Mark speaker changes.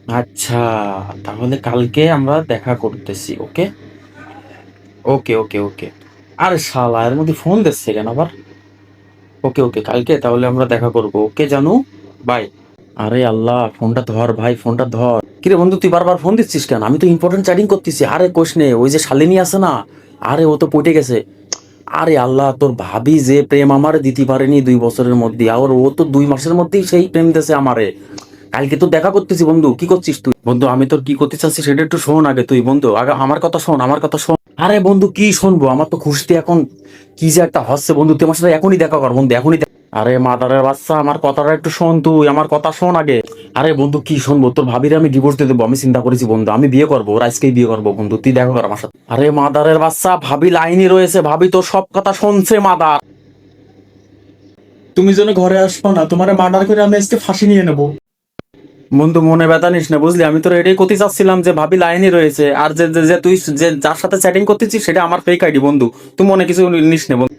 Speaker 1: আচ্ছা, তাহলে কালকে আমরা দেখা করতেছি। ওকে, ওকে, ওকে, ওকে। আরে শালা এর মধ্যে ফোন দিচ্ছে কেন আবার? ওকে, ওকে, কালকে তাহলে আমরা দেখা করব। ওকে জানু, বাই। আরে আল্লাহ, ফোনটা ধর ভাই, ফোনটা ধর। কিরে বন্ধু, তুই বারবার ফোন দিচ্ছিস কেন? আমি তো ইম্পর্টেন্ট চ্যাটিং করতেছি। আরে কোষ নে, ওই যে শালিনী আছে না, আরে ও তো পটে গেছে। আরে আল্লাহ, তোর ভাবি যে প্রেম আমারে দিতে পারেনি 2 বছরের মধ্যে, আর ও তো 2 মাসের মধ্যেই সেই প্রেম দিয়েছে আমারে। কালকে তো দেখা করতেছি বন্ধু, কি করছিস তুই? বন্ধু আমি তোর কি করতে চাচ্ছি সেটা একটু শোন আগে তুই বন্ধু, আগে আমার কথা শোন, আমার কথা শোন। আরে বন্ধু কি শুনবো, আমার তো খুশিতে এখন কি যে একটা হচ্ছে বন্ধু, তুই আমার সাথে এখনই দেখা কর বন্ধু, এখনই আরে মাদারের বাচ্চা, আমার কথাটা একটু শোন, তুই আমার কথা শোন আগে। আরে বন্ধু কি শুনবো, তোর ভাবিরে আমি ডিভোর্স দিয়ে দেবো, আমি চিন্তা করেছি বন্ধু, আমি বিয়ে করবো, ওর আজকেই বিয়ে করবো বন্ধু, তুই দেখা কর আমার সাথে। আরে মাদারের বাচ্চা, ভাবি লাইনে রয়েছে, ভাবি তোর সব কথা শুনছে মাদার।
Speaker 2: তুমি যেন ঘরে আসবো না, তোমার মার্ডার করে আমি আজকে ফাঁসি নিয়ে নেবো।
Speaker 1: বন্ধু মনে ব্যথা নিস না বুঝলি, আমি তোর এটাই করতে চাচ্ছিলাম যে ভাবি লাইনে রয়েছে, আর যে যে যে তুই যে যার সাথে চ্যাটিং করতেছিস সেটা আমার ফেক আইডি বন্ধু, তুই মনে কিছু নিস না বন্ধু।